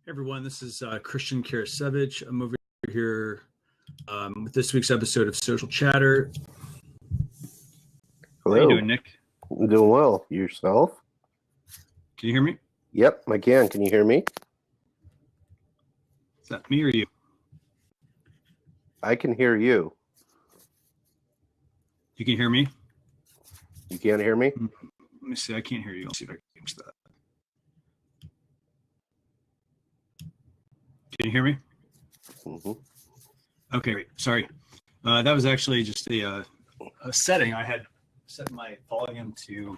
Everyone, this is Christian Karasevich. I'm over here with this week's episode of Social Chatter. Hello. How you doing, Nick? I'm doing well. Yourself? Can you hear me? Yep, I can. Can you hear me? Is that me or you? I can hear you. You can hear me? You can't hear me? Let me see. I can't hear you. Let's see if I can change that. Can you hear me? Mm-hmm. Okay, great. Sorry. That was actually just a setting. I had set my volume to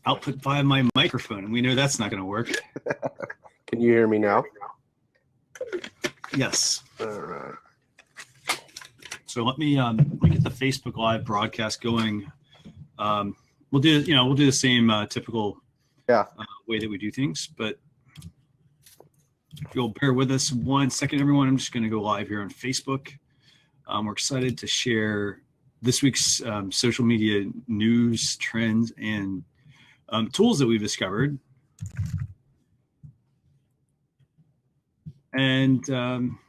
output via my microphone, and we know that's not going to work. Can you hear me now? Yes. All right. So let me get the Facebook Live broadcast going. We'll do the same typical way that we do things, but if you'll bear with us 1 second, everyone, I'm just going to go live here on Facebook. We're excited to share this week's social media news, trends, and tools that we've discovered. And I'm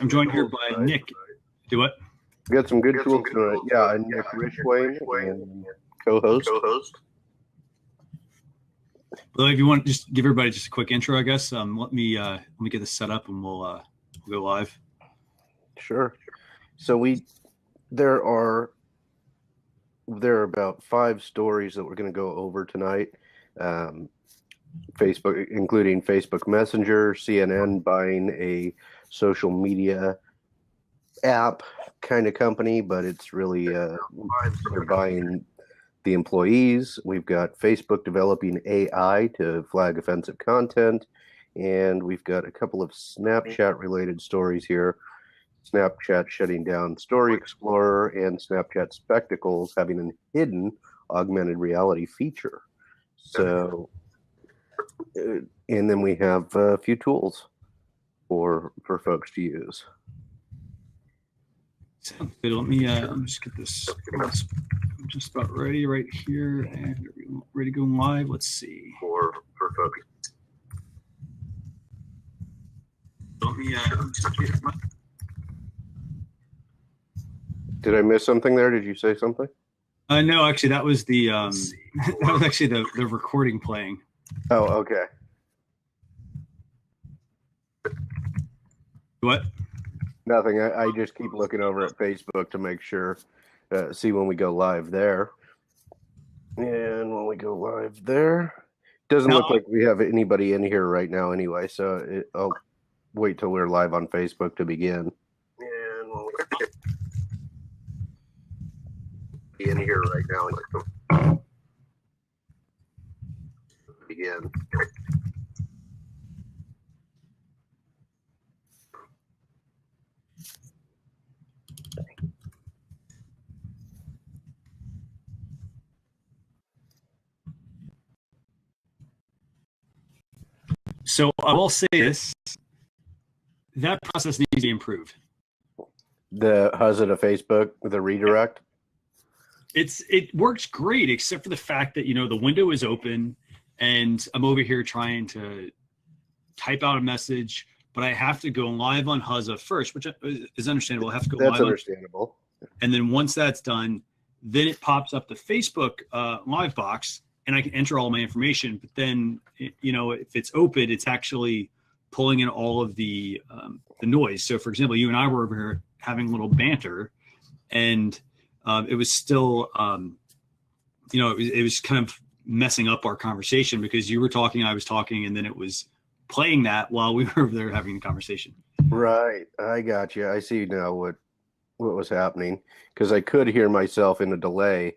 joined here by Nick. Do what? We got some good tools tonight. Yeah, and Nick Richway and co-host. Well, if you want to just give everybody just a quick intro, I guess. Let me get this set up and we'll go live. Sure. So there are about 5 stories that we're going to go over tonight. Facebook, including Facebook Messenger, CNN buying a social media app kind of company, but it's really they're buying the employees. We've got Facebook developing AI to flag offensive content, and we've got a couple of Snapchat related stories here. Snapchat shutting down Story Explorer, and Snapchat Spectacles having a hidden augmented reality feature. So, and then we have a few tools for folks to use. Sounds good. Let me just get this. I'm just about ready right here, and ready to go live. Let's see. For folks. Let me Did I miss something there? Did you say something? No, actually, that was the that was actually the recording playing. Oh, okay. What? Nothing. I just keep looking over at Facebook to make sure, see when we go live there. And when we go live there, doesn't look like we have anybody in here right now anyway, so I'll wait till we're live on Facebook to begin. And when we in here right now, begin. So I will say this: that process needs to be improved. How's it a Facebook with a redirect? It works great, except for the fact that the window is open, and I'm over here trying to type out a message, but I have to go live on Huzza first, which is understandable. I have to go live. That's understandable. And then once that's done, then it pops up the Facebook live box, and I can enter all my information. But then, if it's open, it's actually pulling in all of the noise. So, for example, you and I were over here having a little banter, and it was still, it was kind of messing up our conversation because you were talking, I was talking, and then it was playing that while we were over there having a conversation. Right. I got you. I see now what was happening, because I could hear myself in a delay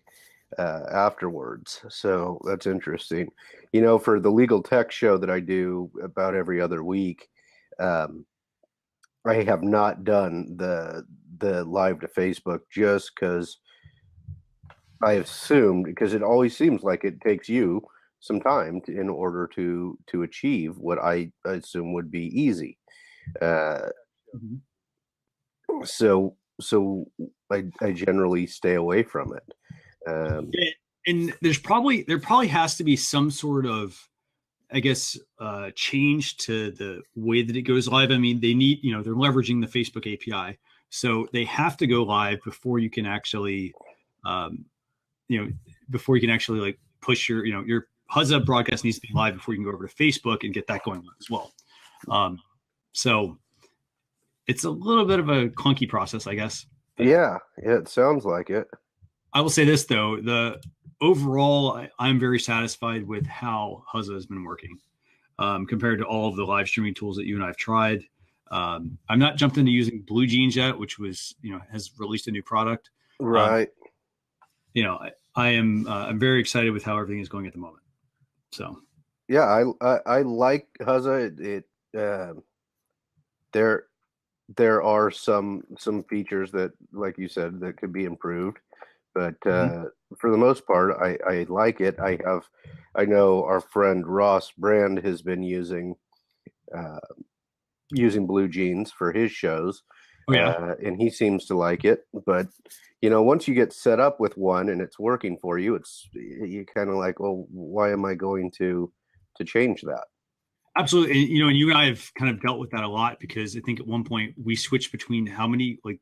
afterwards. So that's interesting. For the legal tech show that I do about every other week, I have not done the live to Facebook just because I assumed, because it always seems like it takes you some time in order to achieve what I assume would be easy. So I generally stay away from it. And there probably has to be some sort of I guess, change to the way that it goes live. I mean, they need, they're leveraging the Facebook API, so they have to go live before you can actually, um, before you can actually like push your Huzza broadcast needs to be live before you can go over to Facebook and get that going live as well. So it's a little bit of a clunky process, I guess. Yeah, it sounds like it. I will say this though, the overall, I'm very satisfied with how Huzza has been working compared to all of the live streaming tools that you and I have tried. I'm not jumped into using Blue Jeans yet, which was, has released a new product. Right. I am I'm very excited with how everything is going at the moment. So yeah, I like Huzza. There are some features that, like you said, that could be improved, but for the most part, I like it. I know our friend Ross Brand has been using Blue Jeans for his shows. Oh, yeah. And he seems to like it. But once you get set up with one and it's working for you, you kind of like, well, why am I going to change that? Absolutely. And you and I have kind of dealt with that a lot, because I think at one point we switched between how many, like,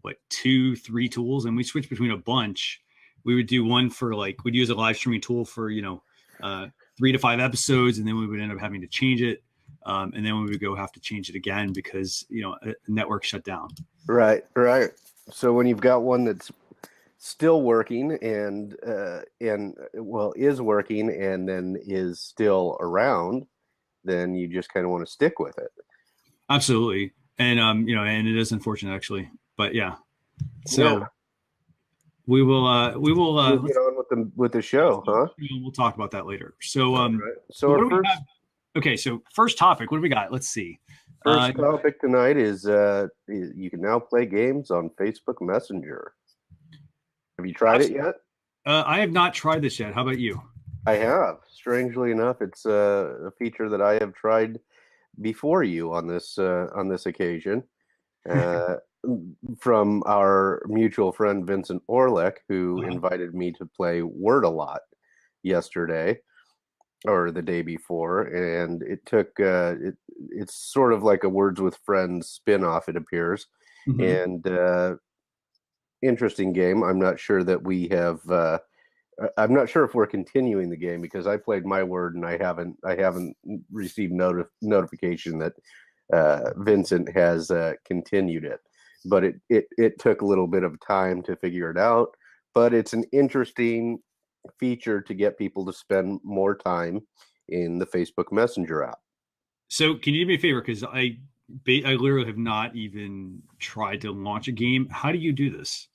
what, 2-3 tools, and we switched between a bunch. We would do one for we'd use a live streaming tool for 3 to 5 episodes, and then we would end up having to change it. And then we would have to change it again because a network shut down. Right. So when you've got one that's still working and is working and then is still around, then you just kind of want to stick with it. Absolutely. And and it is unfortunate, actually, but yeah. So we will get on with the show, huh? We'll talk about that later. So right. So okay, so first topic, what do we got? Let's see. First topic tonight is you can now play games on Facebook Messenger. Have you tried it yet? I have not tried this yet. How about you? I have. Strangely enough, it's a feature that I have tried before you on this occasion. From our mutual friend Vincent Orlick, who invited me to play Word a Lot yesterday or the day before, and it took it's sort of like a Words with Friends spin-off, it appears. And interesting game. I'm not sure that we have I'm not sure if we're continuing the game, because I played my word and I haven't received notification that Vincent has continued it. But it took a little bit of time to figure it out. But it's an interesting feature to get people to spend more time in the Facebook Messenger app. So can you do me a favor? Because I literally have not even tried to launch a game. How do you do this?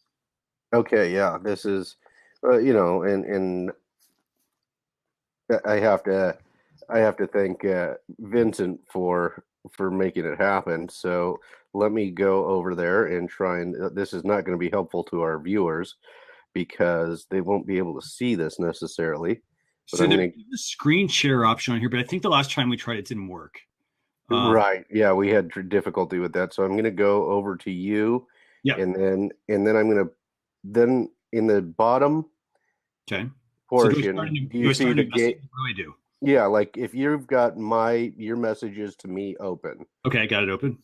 Okay, yeah, this is, and I have to thank Vincent for making it happen. So let me go over there and try and. This is not going to be helpful to our viewers because they won't be able to see this necessarily. But so there's a screen share option on here, but I think the last time we tried it didn't work. Right. Yeah, we had difficulty with that. So I'm going to go over to you. Yeah. And then I'm going to in the bottom portion, so do you see the game? What do I do? Yeah, like if you've got your messages to me open. Okay, I got it open.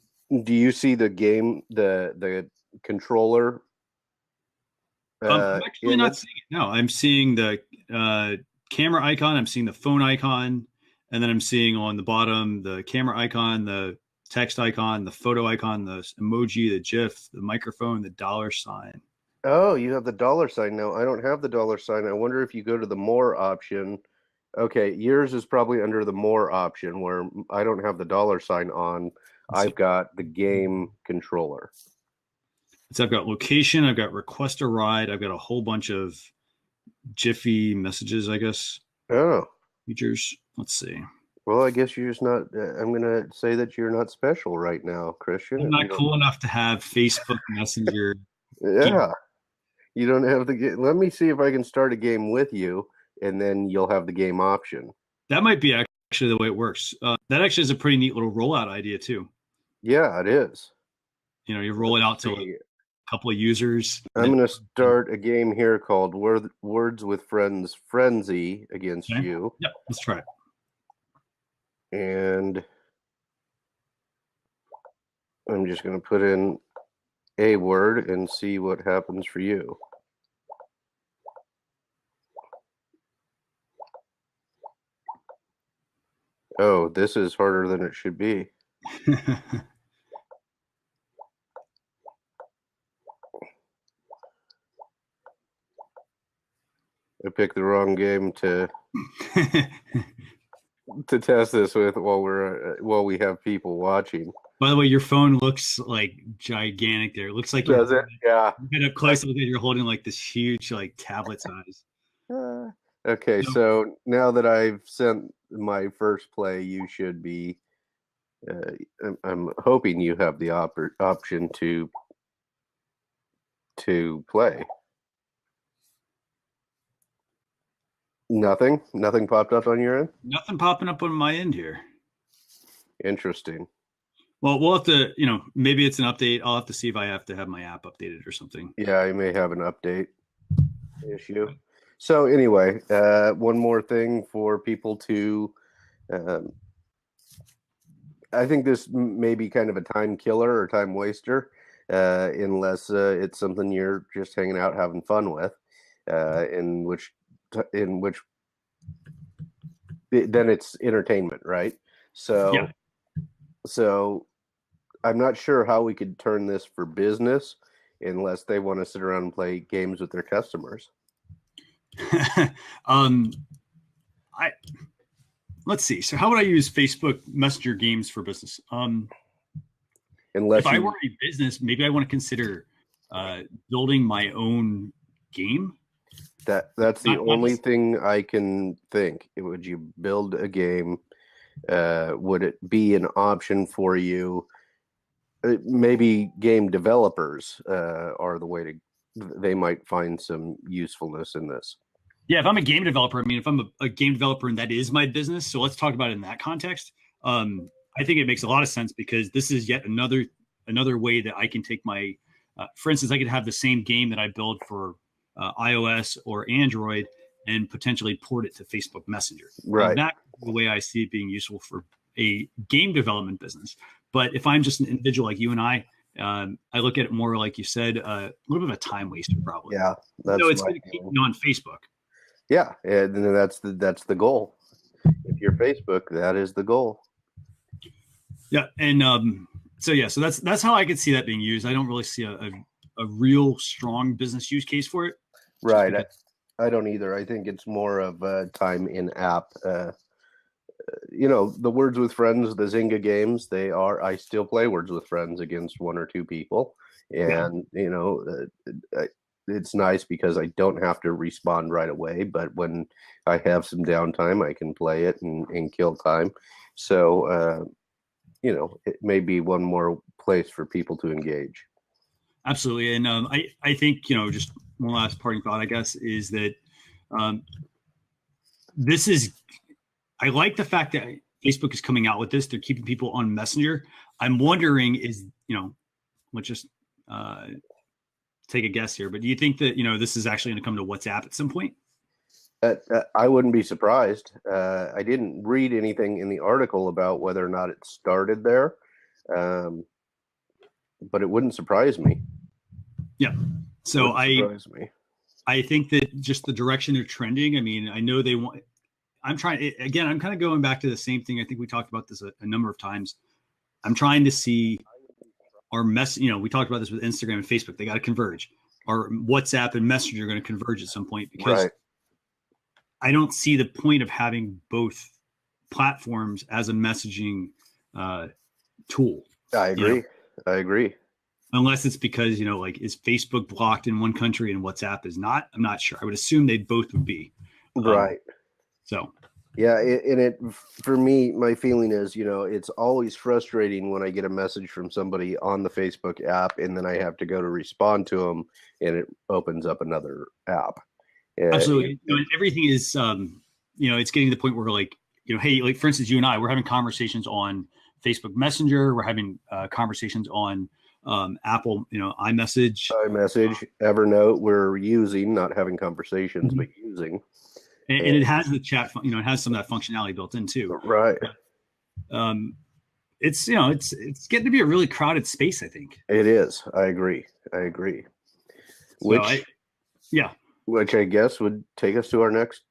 Do you see the game, the controller? I'm actually not seeing it. No, I'm seeing the camera icon. I'm seeing the phone icon. And then I'm seeing on the bottom the camera icon, the text icon, the photo icon, the emoji, the GIF, the microphone, the $sign. Oh, you have the $sign now. I don't have the $sign. I wonder if you go to the more option. Okay, yours is probably under the more option where I don't have the $sign on. I've got the game controller. So I've got location. I've got request a ride. I've got a whole bunch of Jiffy messages, I guess. Oh. Features. Let's see. Well, I guess you're just not. I'm going to say that you're not special right now, Christian. I'm not cool enough to have Facebook Messenger. Yeah. You don't have the game. Let me see if I can start a game with you, and then you'll have the game option. That might be actually the way it works. That actually is a pretty neat little rollout idea, too. Yeah, it is. You roll it out to a couple of users. I'm going to start a game here called Words with Friends Frenzy against you. Yep, let's try it. And I'm just going to put in a word and see what happens for you. Oh, this is harder than it should be. I picked the wrong game to test this with while we have people watching. By the way, your phone looks like gigantic there. It looks like Does it? Yeah. You get up close, look at you're holding like this huge like tablet size. Okay, so now that I've sent my first play, you should be. I'm hoping you have the option to play. Nothing popped up on your end. Nothing popping up on my end here. Interesting. Well, we'll have to, maybe it's an update. I'll have to see if I have to have my app updated or something. Yeah, I may have an update issue. So anyway, one more thing for people to. I think this may be kind of a time killer or time waster, unless it's something you're just hanging out having fun with, in which then it's entertainment, right? So, yeah. So I'm not sure how we could turn this for business unless they want to sit around and play games with their customers. Let's see. So how would I use Facebook Messenger games for business? If I were a business, maybe I want to consider building my own game. That's the only thing I can think. Would you build a game? Would it be an option for you? Maybe game developers are the way to. They might find some usefulness in this. Yeah, if I'm a game developer, I mean, if I'm a game developer and that is my business, so let's talk about it in that context. I think it makes a lot of sense because this is yet another way that I can take my, for instance, I could have the same game that I build for iOS or Android and potentially port it to Facebook Messenger. Right. And that's the way I see it being useful for a game development business. But if I'm just an individual like you and I look at it more like you said, a little bit of a time waster probably. Yeah, that's it's going to keep me on Facebook. Yeah, and that's the goal. If you're Facebook, that is the goal. Yeah, and so that's how I could see that being used. I don't really see a real strong business use case for it. Right. I don't either. I think it's more of a time in app. The Words with Friends, the Zynga games, I still play Words with Friends against one or two people. And, it's nice because I don't have to respond right away. But when I have some downtime, I can play it and kill time. So, it may be one more place for people to engage. Absolutely. And I think, just one last parting thought, I guess, is that I like the fact that Facebook is coming out with this. They're keeping people on Messenger. I'm wondering let's just take a guess here, but do you think that, this is actually going to come to WhatsApp at some point? I wouldn't be surprised. I didn't read anything in the article about whether or not it started there. But it wouldn't surprise me. Yeah. So I think that just the direction they're trending. I mean, I know they want. I'm kind of going back to the same thing. I think we talked about this a number of times. I'm trying to see our we talked about this with Instagram and Facebook. They got to converge. Our WhatsApp and Messenger are going to converge at some point because I don't see the point of having both platforms as a messaging tool. I agree. I agree. Unless it's because, is Facebook blocked in one country and WhatsApp is not? I'm not sure. I would assume they both would be. Right. So. Yeah. For me, my feeling is, it's always frustrating when I get a message from somebody on the Facebook app and then I have to go to respond to them and it opens up another app. Absolutely. Everything is, it's getting to the point where hey, like for instance, you and I, we're having conversations on Facebook Messenger. We're having conversations on Apple, iMessage, Evernote. We're using, not having conversations, but using. And it has the chat, it has some of that functionality built in too. Right. It's it's getting to be a really crowded space, I think. It is. I agree. So Which yeah. which I guess would take us to our next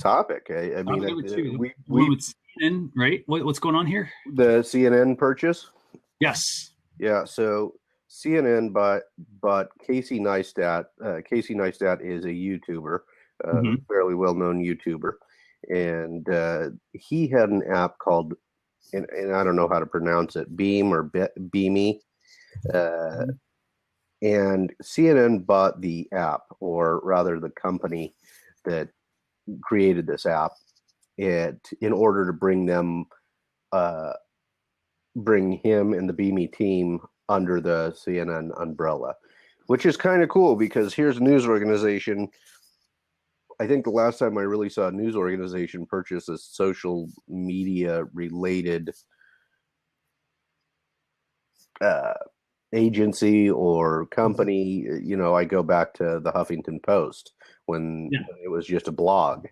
topic. I mean, Number two, the one we with CNN, right? What's going on here? the CNN purchase. Yes. Yeah. So CNN bought Casey Neistat. Casey Neistat is a YouTuber, fairly well known YouTuber, and he had an app called, and I don't know how to pronounce it, Beme or Beme. And CNN bought the app, or rather the company that created this app, in order to bring him and the Beme team under the CNN umbrella, which is kind of cool because here's a news organization. I think the last time I really saw a news organization purchase a social media related agency or company, I go back to the Huffington Post when it was just a blog.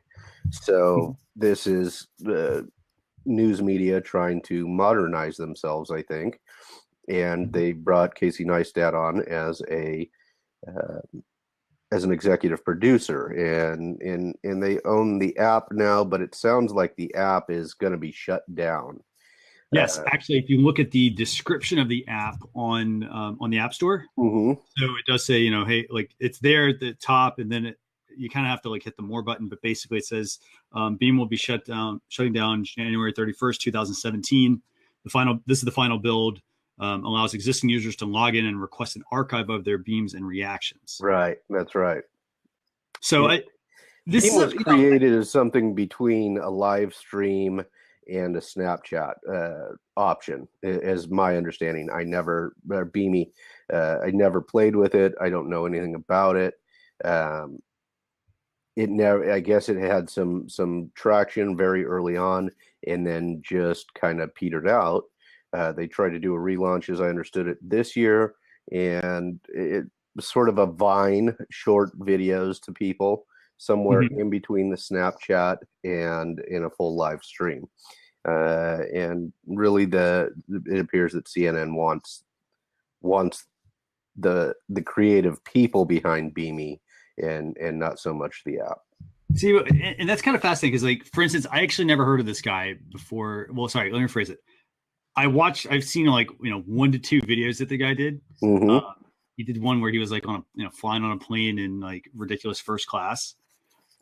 So this is the news media trying to modernize themselves, I think, and they brought Casey Neistat on as an executive producer, and they own the app now, but it sounds like the app is going to be shut down. Yes, actually, if you look at the description of the app on the App Store, so it does say, hey, like it's there at the top, and then you kind of have to like hit the more button. But basically, it says Beme will be shutting down January 31st, 2017. This is the final build. Allows existing users to log in and request an archive of their beams and reactions. Right, that's right. So this was created as something between a live stream and a Snapchat option, is my understanding. I never Beme. I never played with it. I don't know anything about it. It never. I guess it had some traction very early on, and then just kind of petered out. They tried to do a relaunch, as I understood it, this year, and it was sort of a Vine, short videos to people, somewhere in between the Snapchat and in a full live stream. And really, it appears that CNN wants the creative people behind Beme and not so much the app. See, and that's kind of fascinating because, like, for instance, I actually never heard of this guy before. Well, sorry, let me rephrase it. I've seen like 1 to 2 videos that the guy did. He did one where he was like on a flying on a plane in like ridiculous first class.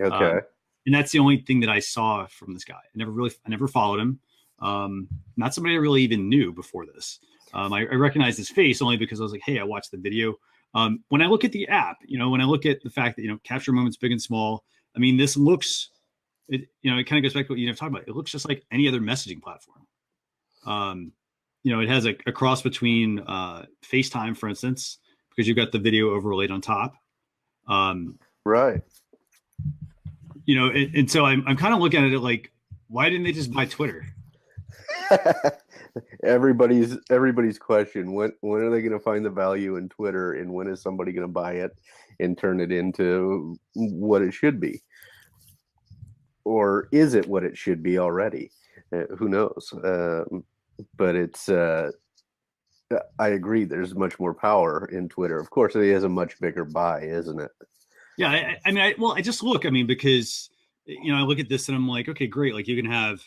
Okay. And that's the only thing that I saw from this guy. I never followed him. Not somebody I really even knew before this. I recognized his face only because I was like, hey, I watched the video. When I look at the app, when I look at the fact that, capture moments big and small, I mean, this looks, it kind of goes back to what you talked about. It looks just like any other messaging platform. It has a cross between FaceTime, for instance, because you've got the video overlaid on top. Right. And so I'm kind of looking at it like, why didn't they just buy Twitter? Everybody's question: when are they going to find the value in Twitter, and when is somebody going to buy it and turn it into what it should be, or is it what it should be already? Who knows? But it's. I agree. There's much more power in Twitter. Of course, it is a much bigger buy, isn't it? Yeah, I just look. I mean, because I look at this and I'm like, okay, great. Like you can have.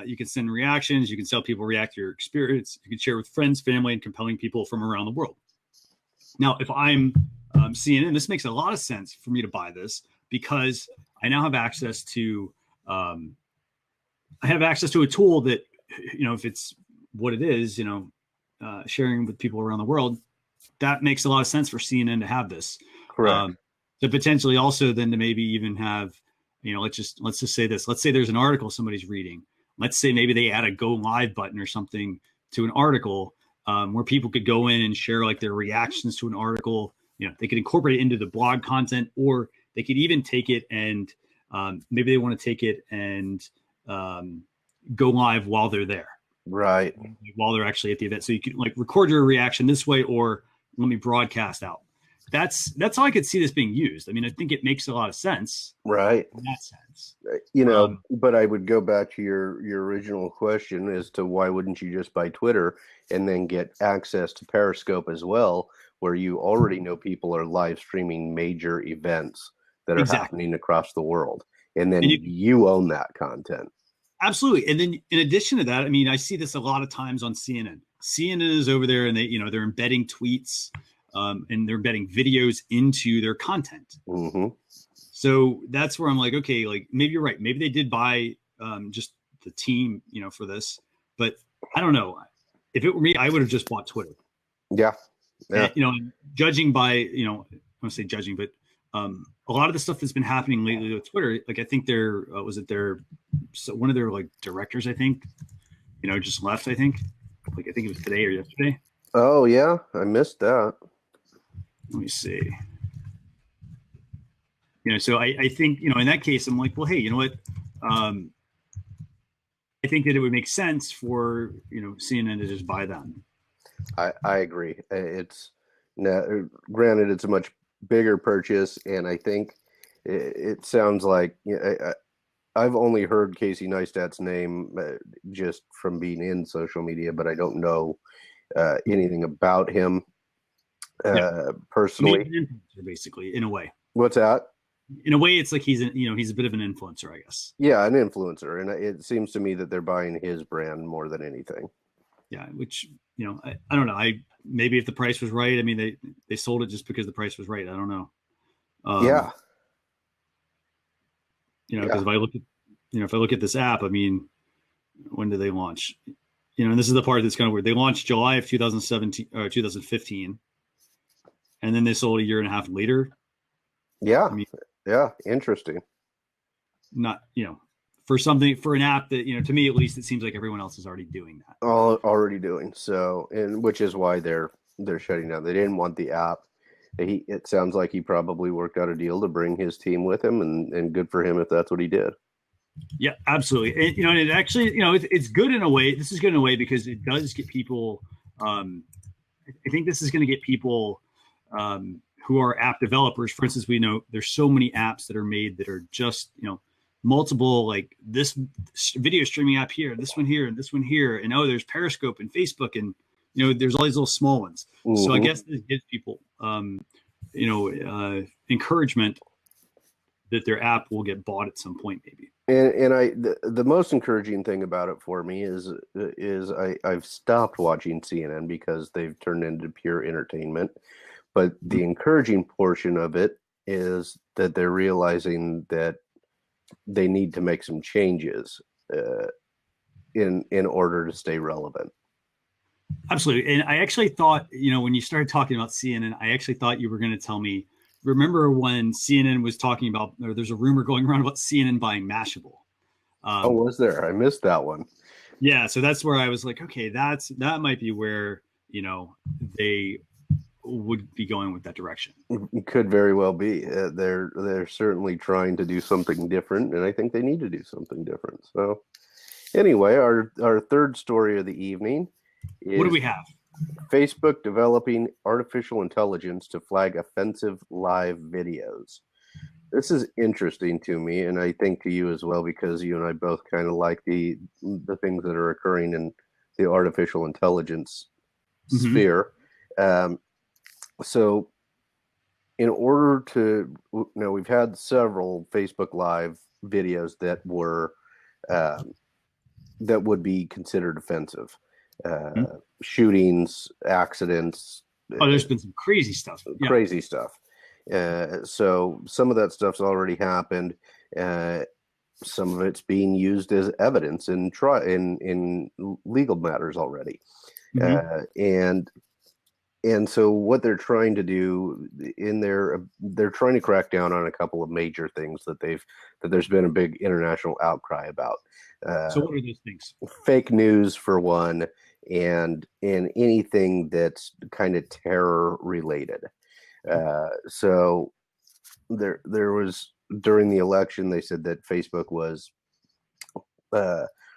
You can send reactions. You can tell people react to your experience. You can share with friends, family, and compelling people from around the world. Now, if I'm CNN, this makes a lot of sense for me to buy this because I now have access to. I have access to a tool that, if it's what it is, sharing with people around the world, that makes a lot of sense for CNN to have this. Correct. To potentially also then to maybe even have, let's just say this. Let's say there's an article somebody's reading. Let's say maybe they add a go live button or something to an article where people could go in and share like their reactions to an article. They could incorporate it into the blog content, or they could even take it and maybe they want to take it and go live while they're there. Right. While they're actually at the event. So you can like record your reaction this way, or let me broadcast out. that's how I could see this being used. I mean, I think it makes a lot of sense Right. in that sense. But I would go back to your original question as to why wouldn't you just buy Twitter and then get access to Periscope as well, where you already know people are live streaming major events that are happening across the world, and then you own that content. Absolutely. And then in addition to that, I mean, I see this a lot of times on CNN. CNN is over there and they're embedding tweets and they're embedding videos into their content. Mm-hmm. So that's where I'm like, okay, like maybe you're right. Maybe they did buy just the team, for this, but I don't know. If it were me, I would have just bought Twitter. Yeah. And, judging by, I don't want to say judging, but a lot of the stuff that's been happening lately with Twitter, like I think one of their like directors, I think, just left, I think it was today or yesterday. Oh yeah. I missed that. Let me see. So I think, in that case, I'm like, well, hey, you know what? I think that it would make sense for, CNN to just buy them. I agree. It's granted, it's a much bigger purchase, and I think it sounds like I've only heard Casey Neistat's name just from being in social media, but I don't know anything about him personally. He's an influencer, basically, in a way. What's that? In a way, it's like he's a bit of an influencer, I guess. Yeah, an influencer, and it seems to me that they're buying his brand more than anything. Yeah, which I don't know. Maybe if the price was right, I mean they sold it just because the price was right. I don't know. Yeah. Because if I look at this app, I mean, when did they launch? And this is the part that's kind of weird. They launched July of 2017 or 2015, and then they sold a year and a half later. Yeah. I mean, yeah. Interesting. Not, for an app that, to me, at least, it seems like everyone else is already doing that. Already doing so. And which is why they're shutting down. They didn't want the app. It sounds like he probably worked out a deal to bring his team with him, and good for him if that's what he did. Yeah, absolutely. And, and it actually, it's good in a way. This is good in a way because it does get people, I think this is going to get people who are app developers. For instance, we know there's so many apps that are made that are just, multiple, like this video streaming app here, this one here, and this one here. And there's Periscope and Facebook, and, there's all these little small ones. Mm-hmm. So I guess this gives people, encouragement that their app will get bought at some point, maybe. And the most encouraging thing about it for me is I've stopped watching CNN because they've turned into pure entertainment. But the encouraging portion of it is that they're realizing that they need to make some changes in order to stay relevant. Absolutely. And I actually thought, when you started talking about CNN, I actually thought you were going to tell me, remember when CNN was talking about, or there's a rumor going around about CNN buying Mashable. Was there? I missed that one. Yeah. So that's where I was like, okay, that might be where, they would be going with that direction. It could very well be. They're certainly trying to do something different, and I think they need to do something different. So anyway, our third story of the evening is, what do we have? Facebook developing artificial intelligence to flag offensive live videos. This is interesting to me, and I think to you as well, because you and I both kind of like the things that are occurring in the artificial intelligence sphere. So in order to, we've had several Facebook Live videos that were that would be considered offensive. Shootings, accidents. There's been some crazy stuff. Crazy stuff. So some of that stuff's already happened. Some of it's being used as evidence in legal matters already. And so what they're trying to do they're trying to crack down on a couple of major things that there's been a big international outcry about. So what are those things? Fake news for one, and anything that's kind of terror related. So there was, during the election, they said that Facebook was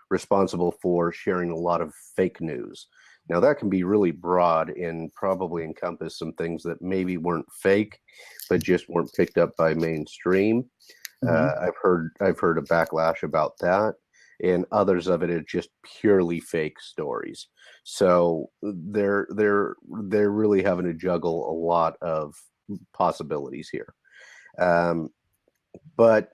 responsible for sharing a lot of fake news Now that can be really broad and probably encompass some things that maybe weren't fake, but just weren't picked up by mainstream. I've heard a backlash about that, and others of it are just purely fake stories. So they're really having to juggle a lot of possibilities here. But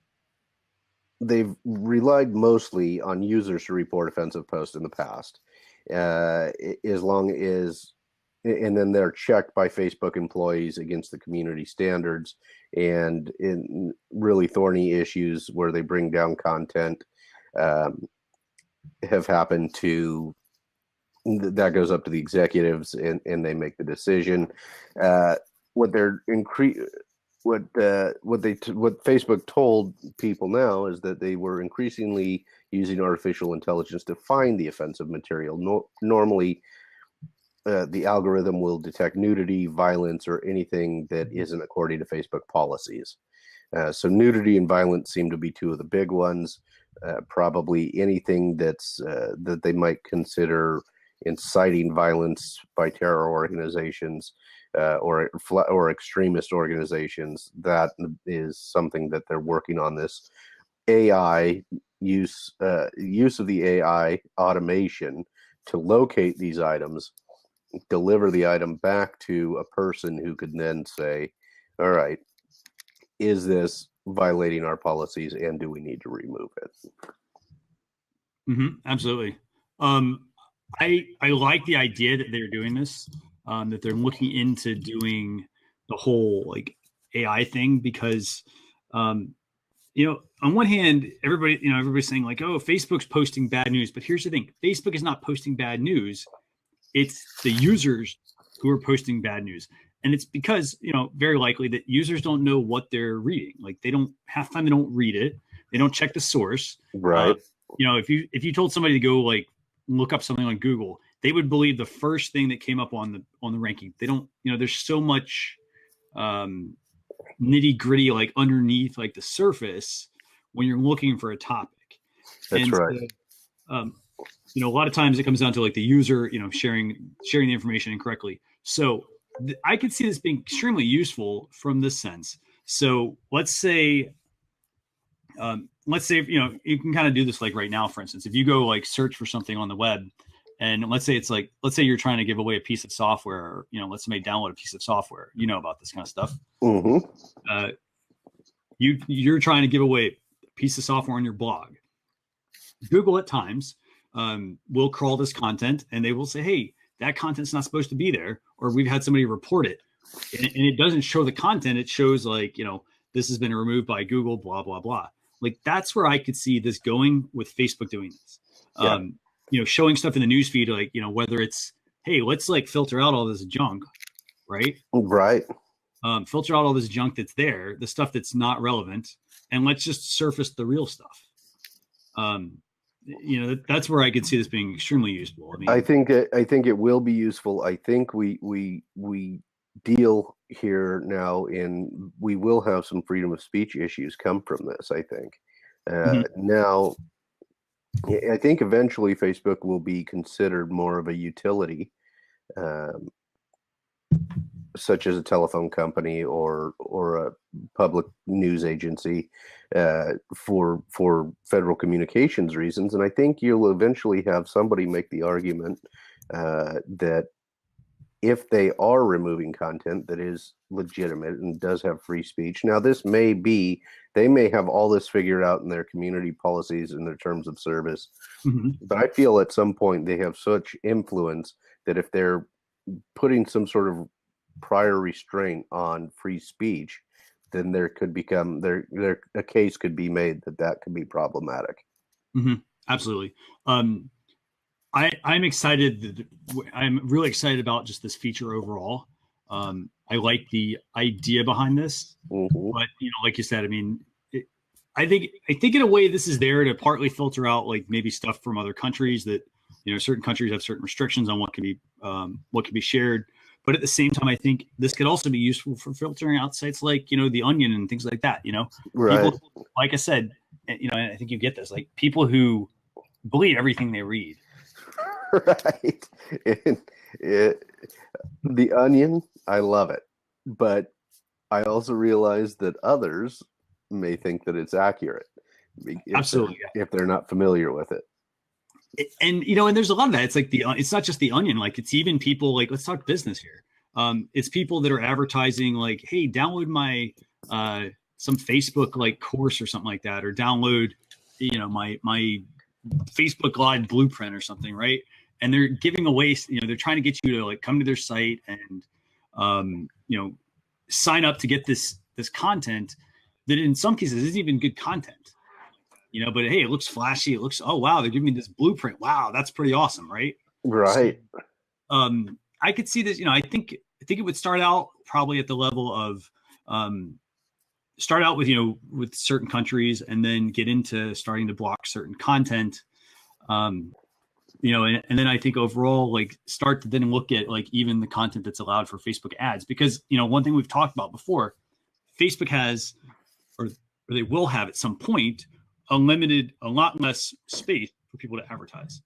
they've relied mostly on users to report offensive posts in the past, as long as, and then they're checked by Facebook employees against the community standards, and in really thorny issues where they bring down content have happened to, that goes up to the executives, and they make the decision. What Facebook told people now is that they were increasingly using artificial intelligence to find the offensive material. Normally, the algorithm will detect nudity, violence, or anything that isn't according to Facebook policies. So nudity and violence seem to be two of the big ones. Probably anything that's that they might consider inciting violence by terror organizations or extremist organizations. That is something that they're working on. This AI use of the AI automation to locate these items, deliver the item back to a person who could then say, all right, is this violating our policies, and do we need to remove it? Absolutely. I like the idea that they're doing this, that they're looking into doing the whole like AI thing, because on one hand, everybody's saying like, oh, Facebook's posting bad news, but here's the thing: Facebook is not posting bad news. It's the users who are posting bad news. And it's because, very likely that users don't know what they're reading. Like half the time they don't read it. They don't check the source. Right. If you told somebody to go like look up something on Google, they would believe the first thing that came up on the ranking. They don't, there's so much nitty gritty like underneath like the surface when you're looking for a topic. That's right. A lot of times it comes down to like the user, sharing the information incorrectly. So I could see this being extremely useful from this sense. So let's say, you can kind of do this like right now, for instance, if you go like search for something on the web, and let's say you're trying to give away a piece of software, or, let somebody download a piece of software, about this kind of stuff. You're trying to give away a piece of software on your blog. Google at times will crawl this content, and they will say, hey, that content's not supposed to be there, or we've had somebody report it, and it doesn't show the content. It shows like, this has been removed by Google, blah, blah, blah. Like that's where I could see this going with Facebook doing this. Yeah. Showing stuff in the newsfeed, like, whether it's, hey, let's like filter out all this junk, right? Right. Filter out all this junk that's there, the stuff that's not relevant, and let's just surface the real stuff. That's where I could see this being extremely useful. I mean, I think it will be useful. I think we deal here now in, we will have some freedom of speech issues come from this. I think now, I think eventually Facebook will be considered more of a utility, such as a telephone company or a public news agency, for federal communications reasons. And I think you'll eventually have somebody make the argument that if they are removing content that is legitimate and does have free speech. Now, they may have all this figured out in their community policies and their terms of service, but I feel at some point they have such influence that if they're putting some sort of prior restraint on free speech, then there could become a case could be made that could be problematic. Absolutely. I'm excited. I'm really excited about just this feature overall. I like the idea behind this, but like you said, I mean, I think in a way this is there to partly filter out like maybe stuff from other countries that, certain countries have certain restrictions on what can be shared. But at the same time, I think this could also be useful for filtering out sites like, The Onion and things like that. Right. People, like I said, I think you get this, like people who believe everything they read. Right. And the Onion, I love it, but I also realize that others may think that it's accurate Absolutely. if they're not familiar with it. And and there's a lot of that. It's like it's not just the Onion. Like it's even people like, let's talk business here. It's people that are advertising like, hey, download my some Facebook like course or something like that, or download my Facebook Live blueprint or something, right? And they're giving away, they're trying to get you to like come to their site and sign up to get this content that in some cases isn't even good content. But hey, it looks flashy. It looks, oh wow, they're giving me this blueprint. Wow, that's pretty awesome, right? Right. So, I could see this. I think it would start out probably at the level of start out with with certain countries, and then get into starting to block certain content. And then I think overall, like start to then look at like even the content that's allowed for Facebook ads, because one thing we've talked about before, Facebook has, or they will have at some point, a lot less space for people to advertise.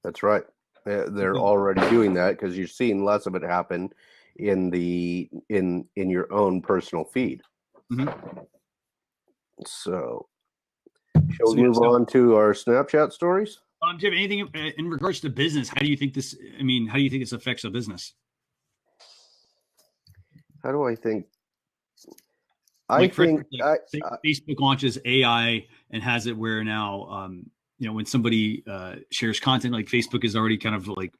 That's right. They're already doing that because you're seeing less of it happen in your own personal feed. Mm-hmm. So, shall we move on to our Snapchat stories? Do you have anything in regards to business? How do you think this? I mean, how do you think this affects a business? How do I think? Facebook launches AI and has it where now, when somebody shares content, like Facebook is already kind of like,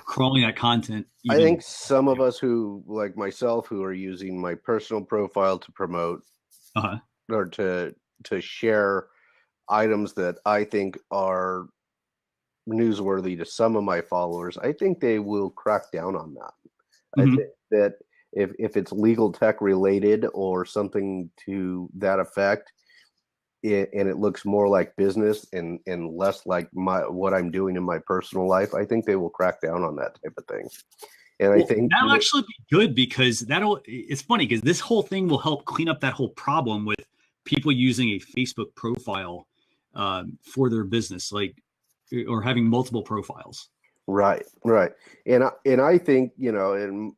crawling that content. I think some of us who, like myself, who are using my personal profile to promote or to share items that I think are newsworthy to some of my followers, I think they will crack down on that. Mm-hmm. I think that if it's legal tech related or something to that effect, and it looks more like business and less like what I'm doing in my personal life, I think they will crack down on that type of thing. And I think that'll actually be good, because it's funny because this whole thing will help clean up that whole problem with people using a Facebook profile for their business, like, or having multiple profiles. Right. And I think, and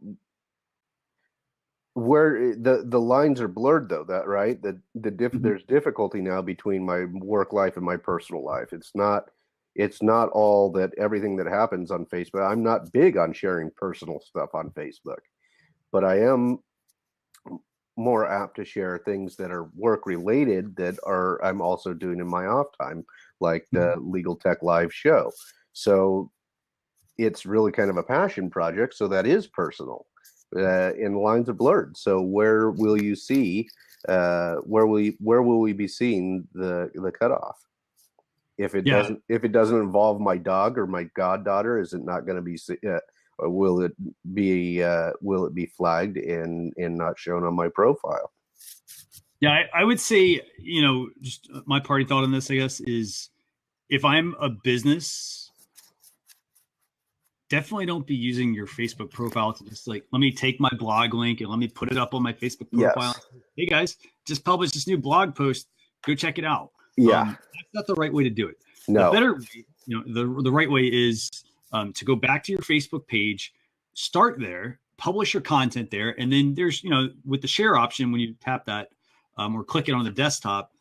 where the lines are blurred, though, that right, there's difficulty now between my work life and my personal life. It's not all that everything that happens on Facebook. I'm not big on sharing personal stuff on Facebook, but I am more apt to share things that are work related that I'm also doing in my off time, like the Legal Tech Live show. So it's really kind of a passion project. So that is personal. And lines are blurred. So where will you see? Where will we be seeing the cutoff? If it doesn't involve my dog or my goddaughter, is it not going to be? Will it be flagged and not shown on my profile? Yeah, I would say, just my party thought on this, I guess, is if I'm a business, definitely don't be using your Facebook profile to just like, let me take my blog link and let me put it up on my Facebook profile. Yes. Hey guys, just published this new blog post. Go check it out. Yeah. That's not the right way to do it. No. The better way, the right way is to go back to your Facebook page, start there, publish your content there. And then there's, with the share option, when you tap that or click it on the desktop,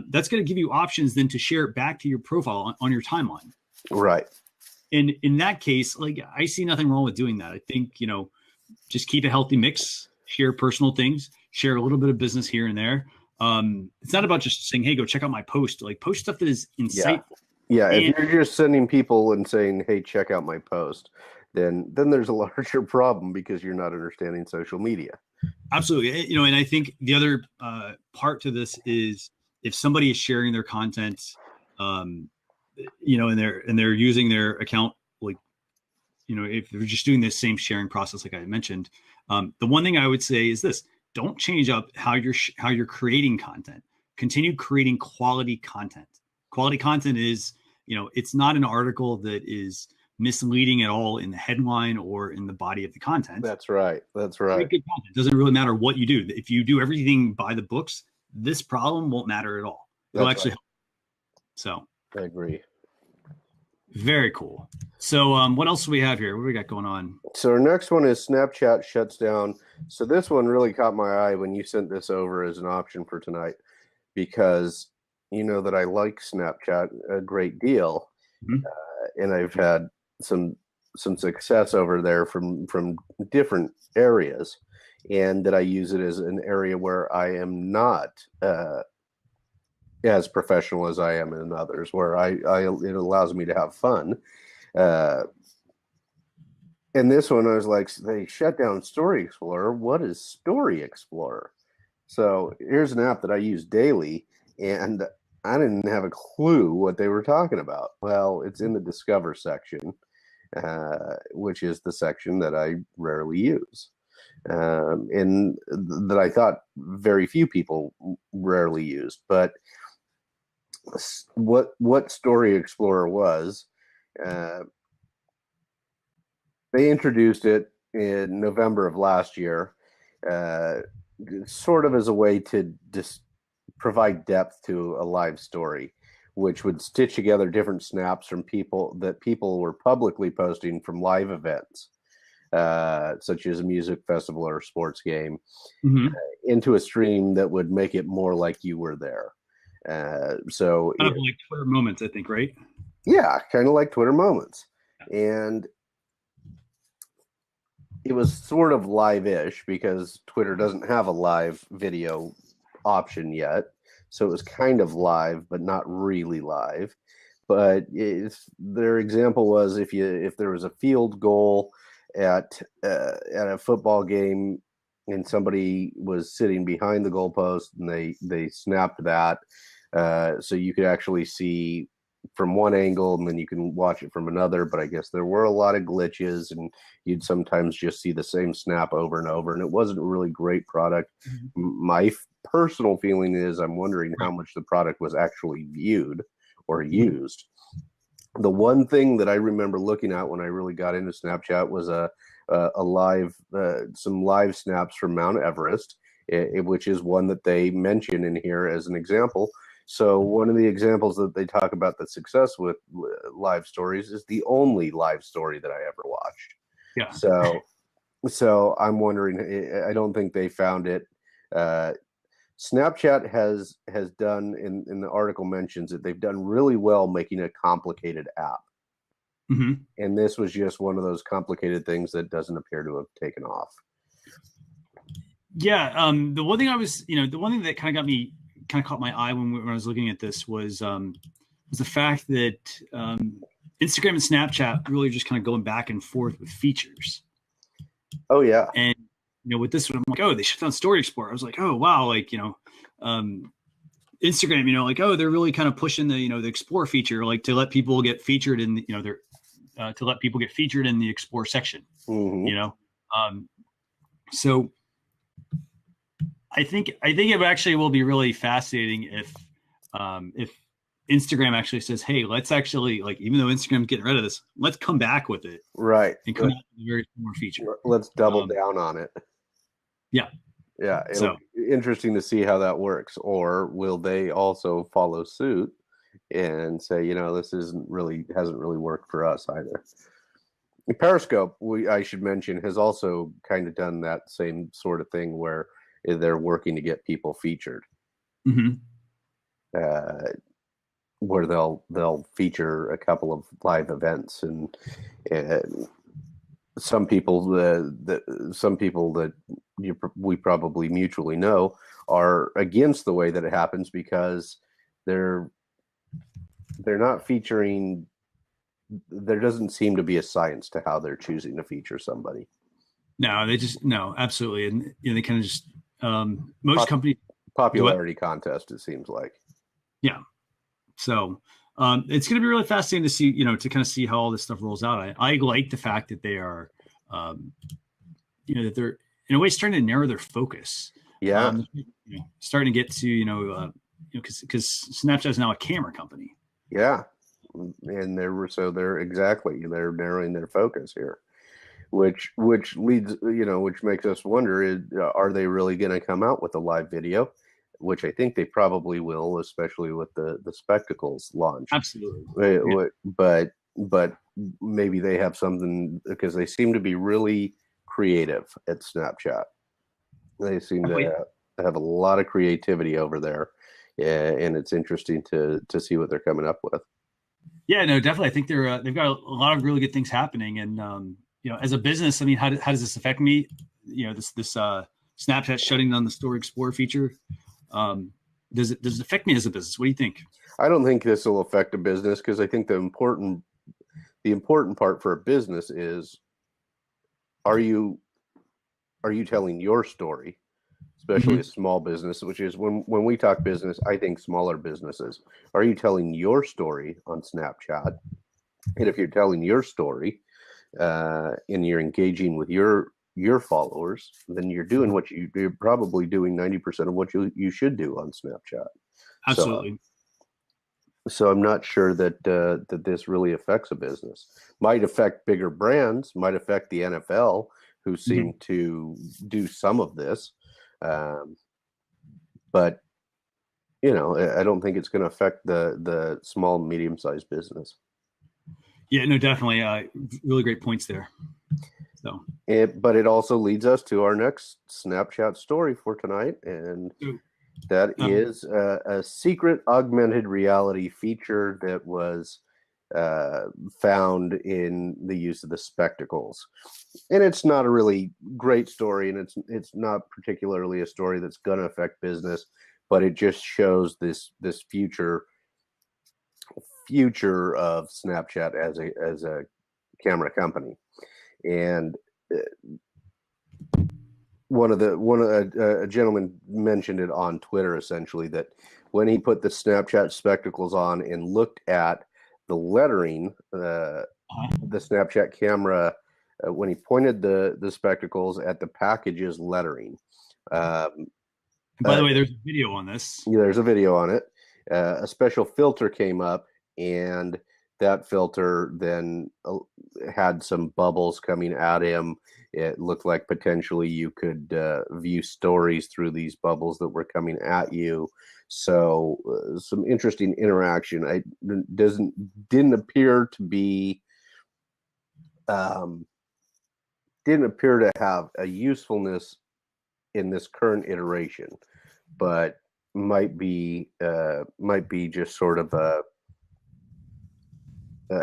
that's going to give you options then to share it back to your profile on your timeline. Right. And in that case, like, I see nothing wrong with doing that. I think, just keep a healthy mix, share personal things, share a little bit of business here and there. It's not about just saying, hey, go check out my post. Like, post stuff that is insightful. Yeah. If you're just sending people and saying, hey, check out my post, then there's a larger problem because you're not understanding social media. Absolutely. And I think the other part to this is if somebody is sharing their content, and they're using their account, like, if they're just doing this same sharing process, like I mentioned, the one thing I would say is this: don't change up how you're creating content. Continue creating quality content. Quality content is, it's not an article that is misleading at all in the headline or in the body of the content. That's right. Good content. It doesn't really matter what you do. If you do everything by the books, this problem won't matter at all. It'll actually help. So I agree. Very cool. So what else do we have here? What do we got going on? So our next one is Snapchat shuts down. So this one really caught my eye when you sent this over as an option for tonight, because you know that I like Snapchat a great deal, Mhm. and I've had some success over there from different areas, and that I use it as an area where I am not as professional as I am in others, where it allows me to have fun. Uh, and this one, I was like, they shut down Story Explorer. What is Story Explorer? So here's an app that I use daily, and I didn't have a clue what they were talking about. Well, it's in the Discover section, which is the section that I rarely use, and that I thought very few people rarely used. But what Story Explorer was, uh, they introduced it in November of last year, uh, sort of as a way to just provide depth to a live story, which would stitch together different snaps from people were publicly posting from live events, such as a music festival or a sports game, Mhm. into a stream that would make it more like you were there. So Kind of like Twitter moments, I think, right? yeah, kind of like Twitter Moments. And it was sort of live-ish because Twitter doesn't have a live video option yet. So it was kind of live, but not really live. But their example was if there was a field goal at a football game and somebody was sitting behind the goalpost and they snapped that, so you could actually see from one angle and then you can watch it from another. But I guess there were a lot of glitches and you'd sometimes just see the same snap over and over, and it wasn't a really great product. Mhm. My personal feeling is I'm wondering how Right. much the product was actually viewed or Mhm. used. The one thing that I remember looking at when I really got into Snapchat was a live some live snaps from Mount Everest, which is one that they mention in here as an example. So one of the examples that they talk about the success with live stories is the only live story that I ever watched. Yeah. So I'm wondering. I don't think they found it. Uh, Snapchat has done in the article mentions that they've done really well making a complicated app, Hmm. and this was just one of those complicated things that doesn't appear to have taken off. Yeah. The one thing the one thing that kind of caught my eye when I was looking at this was the fact that Instagram and Snapchat really just kind of going back and forth with features. Oh yeah, And with this one, I'm like, oh, they shut down Story Explorer. I was like, oh wow, like Instagram, like, oh, they're really kind of pushing the Explore feature, like to let people get featured in their to let people get featured in the Explore section. mm-hmm. You know, so I think it actually will be really fascinating if Instagram actually says, hey, let's actually, like, even though Instagram's getting rid of this, let's come back with it Right. and come out with a very similar feature. Let's double Um, down on it. yeah. Yeah, it'll So be interesting to see how that works. Or will they also follow suit and say, this hasn't really worked for us either. Periscope, I should mention, has also kind of done that same sort of thing where they're working to get people featured, mhm. uh, where they'll feature a couple of live events, and uh, some people that we probably mutually know are against the way that it happens because they're not featuring. There doesn't seem to be a science to how they're choosing to feature somebody. No, they just no, absolutely, and they kind of just most companies do it. Popularity contest, it seems like. Yeah, so it's going to be really fascinating to see, to kind of see how all this stuff rolls out. I like the fact that they are, um, that they're in a way starting to narrow their focus. Yeah, Starting to get to because Snapchat is now a camera company. yeah, and they're narrowing their focus here, which leads which makes us wonder: are they really going to come out with a live video? Which I think they probably will, especially with the spectacles launch. Absolutely. Yeah. But but maybe they have something, because they seem to be really creative at Snapchat. They seem to have a lot of creativity over there, and it's interesting to see what they're coming up with. Yeah, no, definitely. I think they've got a lot of really good things happening, and as a business, I mean, how does this affect me? This Snapchat shutting down the Story Explorer feature. Does it affect me as a business? What do you think? I don't think this will affect a business, because I think the important part for a business is, are you telling your story, especially a small business, which is when we talk business, I think smaller businesses. Are you telling your story on Snapchat? And if you're telling your story, and you're engaging with your followers, then you're doing you're probably doing 90% of what you should do on Snapchat. Absolutely. So I'm not sure that that this really affects a business. Might affect bigger brands, might affect the NFL, who seem to do some of this. But I don't think it's going to affect the small, medium-sized business. Yeah, no, definitely. Really great points there. So, but it also leads us to our next Snapchat story for tonight, and that is a secret augmented reality feature that was found in the use of the spectacles. And it's not a really great story, and it's not particularly a story that's going to affect business, but it just shows this future of Snapchat as a camera company. And a gentleman mentioned it on Twitter, essentially, that when he put the Snapchat spectacles on and looked at the lettering, the Snapchat camera, when he pointed the spectacles at the package's lettering. By the way, there's a video on this. Yeah, there's a video on it. A special filter came up, and that filter then had some bubbles coming at him. It looked like potentially you could view stories through these bubbles that were coming at you. So some interesting interaction. Didn't appear to have a usefulness in this current iteration, but might be just sort of a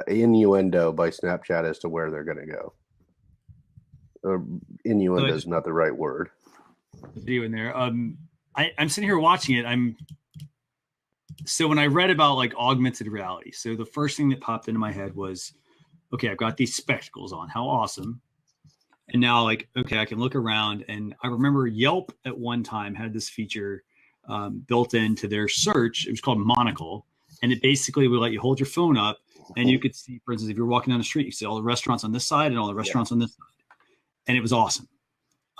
innuendo by Snapchat as to where they're going to go. Innuendo is not the right word. Video in there. I'm sitting here watching it. So when I read about like augmented reality, so the first thing that popped into my head was, okay, I've got these spectacles on. How awesome. And now, like, okay, I can look around. And I remember Yelp at one time had this feature built into their search. It was called Monocle. And it basically would let you hold your phone up, and you could see, for instance, if you're walking down the street, you see all the restaurants on this side and all the restaurants on this side. And it was awesome.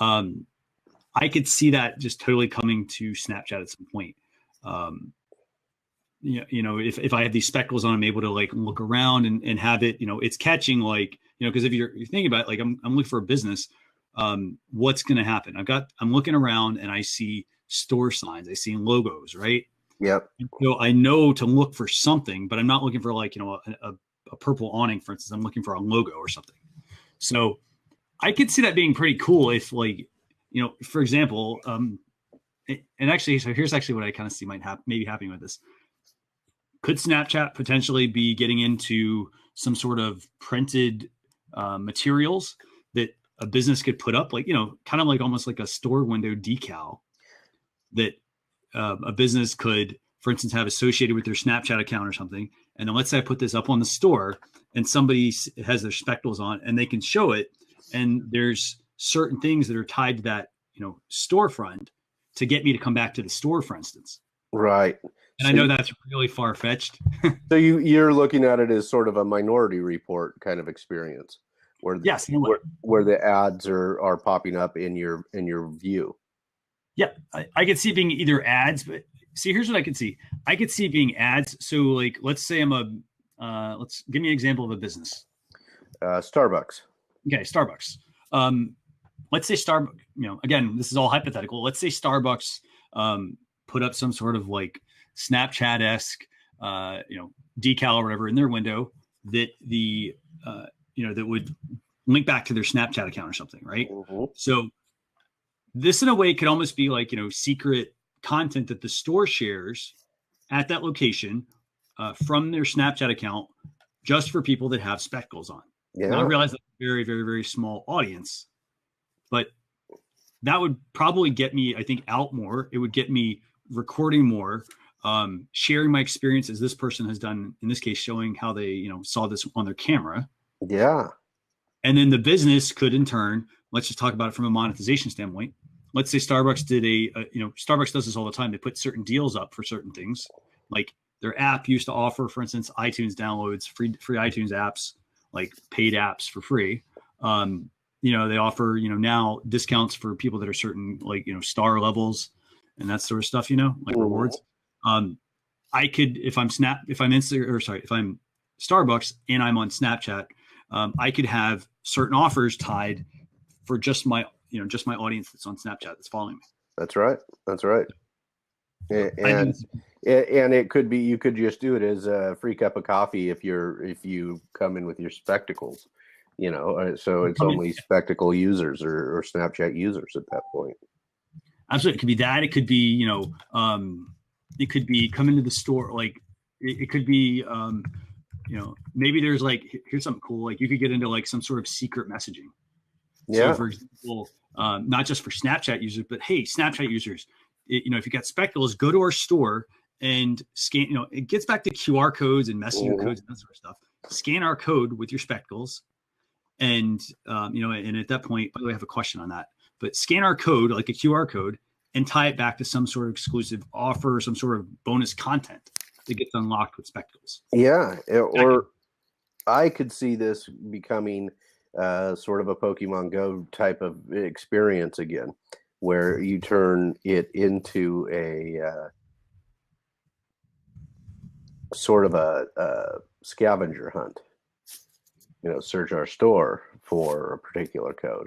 I could see that just totally coming to Snapchat at some point. If I have these spectacles on, I'm able to like look around and have it, it's catching, like, because if you're thinking about it, like I'm looking for a business, what's going to happen? I'm looking around and I see store signs, I see logos, right? Yep. So I know to look for something, but I'm not looking for like, a purple awning, for instance. I'm looking for a logo or something. So I could see that being pretty cool if, like, for example, and actually, so here's actually what I kind of see maybe happening with this. Could Snapchat potentially be getting into some sort of printed materials that a business could put up, like, kind of like almost like a store window decal that a business could, for instance, have associated with their Snapchat account or something. And then let's say I put this up on the store and somebody has their spectacles on and they can show it. And there's certain things that are tied to that, storefront to get me to come back to the store, for instance. Right. And I know that's really far-fetched. So you're looking at it as sort of a Minority Report kind of experience, where yes, where the ads are popping up in your view. Yeah, I could see it being either ads, but see, here's what I could see. I could see it being ads. So, like, let's say let's give me an example of a business. Starbucks. Okay, Starbucks. Let's say Starbucks, again, this is all hypothetical. Let's say Starbucks put up some sort of like Snapchat-esque, decal or whatever in their window that that would link back to their Snapchat account or something, right? So this in a way could almost be like, secret content that the store shares at that location from their Snapchat account just for people that have spectacles on. Yeah. Now, I realize that's a very, very, very small audience, but that would probably get me, I think, out more. It would get me recording more, sharing my experience as this person has done, in this case, showing how they, saw this on their camera. Yeah. And then the business could, in turn, let's just talk about it from a monetization standpoint. Let's say Starbucks did Starbucks does this all the time. They put certain deals up for certain things. Like their app used to offer, for instance, iTunes downloads, free iTunes apps, like paid apps for free. They offer, now discounts for people that are certain, like, star levels and that sort of stuff, like rewards. I could, if I'm Starbucks and I'm on Snapchat, I could have certain offers tied for just my audience that's on Snapchat that's following me. That's right. And it could be, you could just do it as a free cup of coffee if you come in with your spectacles, so it's only spectacle users or Snapchat users at that point. Absolutely. It could be that. It could be, it could be come into the store. Like it could be, maybe there's like, here's something cool. Like you could get into like some sort of secret messaging. Yeah. So for example, not just for Snapchat users, but hey, Snapchat users, if you got spectacles, go to our store and scan, it gets back to QR codes and messenger codes and that sort of stuff. Scan our code with your spectacles. And, and at that point, by the way, I have a question on that, but scan our code, like a QR code, and tie it back to some sort of exclusive offer, some sort of bonus content that gets unlocked with spectacles. Yeah. Or I could see this becoming sort of a Pokemon Go type of experience again, where you turn it into a sort of a scavenger hunt. Search our store for a particular code.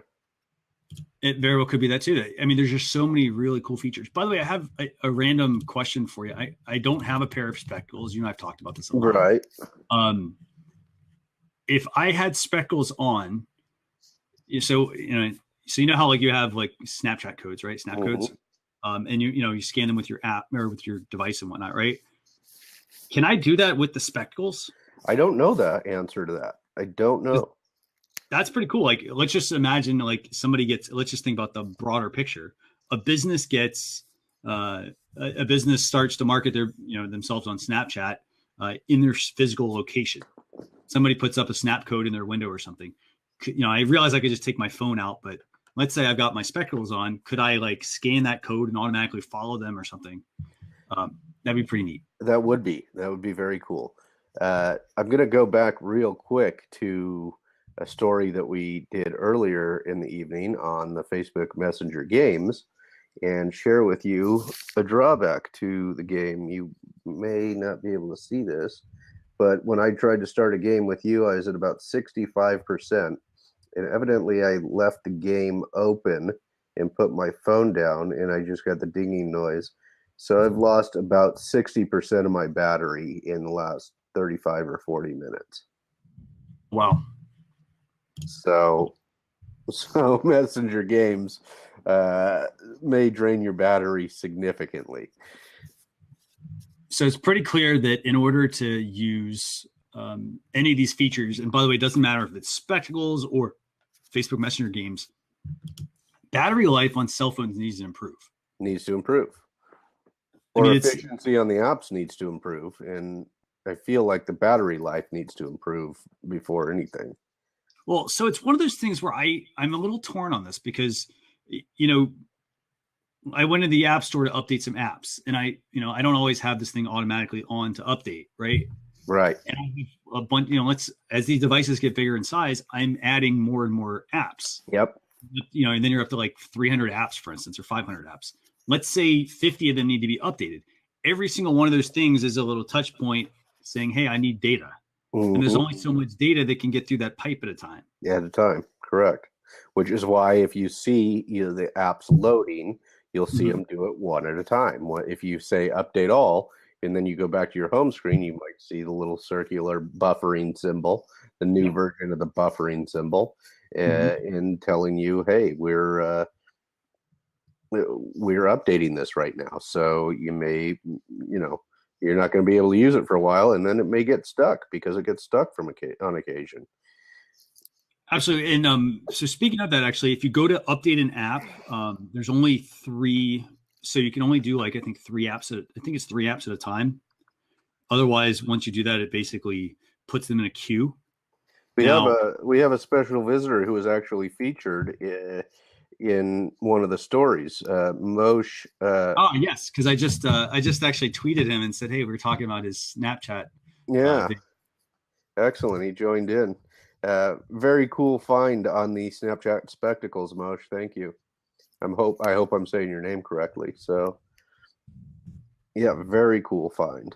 It very well could be that too. I mean, there's just so many really cool features. By the way, I have a random question for you. I don't have a pair of spectacles. You and I've talked about this a lot. Right. If I had spectacles on, so how like you have like Snapchat codes, right? Snap codes, and you scan them with your app or with your device and whatnot, right? Can I do that with the spectacles? I don't know the answer to that. I don't know. That's pretty cool. Like, let's just imagine like let's just think about the broader picture. A business starts to market their, themselves on Snapchat in their physical location. Somebody puts up a snap code in their window or something. I realize I could just take my phone out, but let's say I've got my spectacles on. Could I like scan that code and automatically follow them or something? That'd be pretty neat. That would be very cool. I'm going to go back real quick to a story that we did earlier in the evening on the Facebook Messenger games and share with you a drawback to the game. You may not be able to see this, but when I tried to start a game with you, I was at about 65%. And evidently I left the game open and put my phone down, and I just got the dinging noise. So I've lost about 60% of my battery in the last 35 or 40 minutes. Wow. So Messenger games may drain your battery significantly. So it's pretty clear that in order to use any of these features, and by the way, it doesn't matter if it's spectacles or Facebook Messenger games, battery life on cell phones needs to improve. Or efficiency on the apps needs to improve. And I feel like the battery life needs to improve before anything. Well, so it's one of those things where I'm a little torn on this because, I went to the app store to update some apps, and I don't always have this thing automatically on to update, right? Right. And I have a bunch, as these devices get bigger in size, I'm adding more and more apps. Yep. And then you're up to like 300 apps, for instance, or 500 apps. Let's say 50 of them need to be updated. Every single one of those things is a little touch point saying, hey, I need data. Mm-hmm. And there's only so much data that can get through that pipe at a time. Yeah, at a time. Correct. Which is why if you see the apps loading, you'll see them do it one at a time. If you say update all, and then you go back to your home screen, you might see the little circular buffering symbol, the new version of the buffering symbol, and telling you, hey, we're updating this right now. So you may, you're not going to be able to use it for a while, and then it may get stuck because it gets stuck on occasion. Absolutely. And so speaking of that, actually, if you go to update an app, there's only 3. So you can only do I think it's 3 apps at a time. Otherwise, once you do that, it basically puts them in a queue. We have a special visitor who was actually featured in one of the stories. Moshe. Oh yes, because I just actually tweeted him and said, hey, we were talking about his Snapchat. Yeah. Excellent. He joined in. Very cool find on the Snapchat spectacles, Moshe. Thank you. I hope I'm saying your name correctly. So, yeah, very cool find.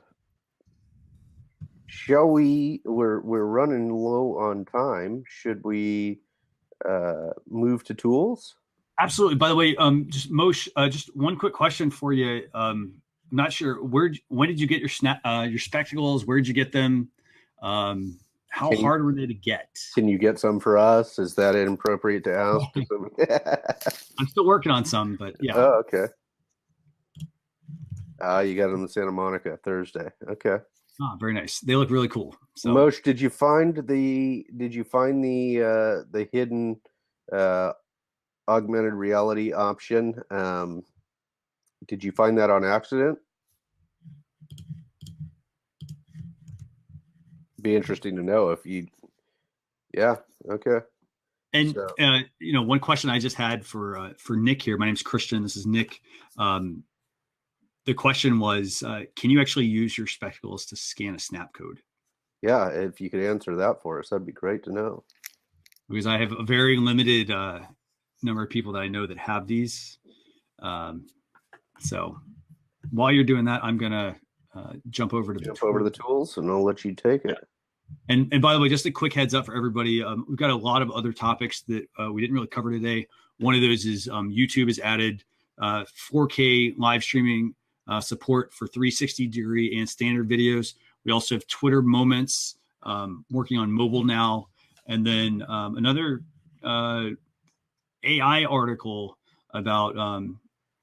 Shall we? We're running low on time. Should we move to tools? Absolutely. By the way, just Moshe, just one quick question for you. I'm not sure when did you get your spectacles? Where did you get them? How hard were they to get? Can you get some for us? Is that inappropriate to ask? I'm still working on some, but yeah. Oh, okay. You got them in Santa Monica Thursday. Okay. Oh, very nice. They look really cool. So, Moshe, did you find the hidden augmented reality option? Did you find that on accident? Be interesting to know if you. Yeah. Okay. And one question I just had for Nick here. My name's Christian. This is Nick. The question was, can you actually use your spectacles to scan a snap code? Yeah, if you could answer that for us, that'd be great to know. Because I have a very limited number of people that I know that have these. So while you're doing that, I'm gonna jump over to the tools, and I'll let you take it. And by the way, just a quick heads up for everybody. We've got a lot of other topics that we didn't really cover today. One of those is YouTube has added 4K live streaming support for 360-degree and standard videos. We also have Twitter Moments working on mobile now. And then another AI article about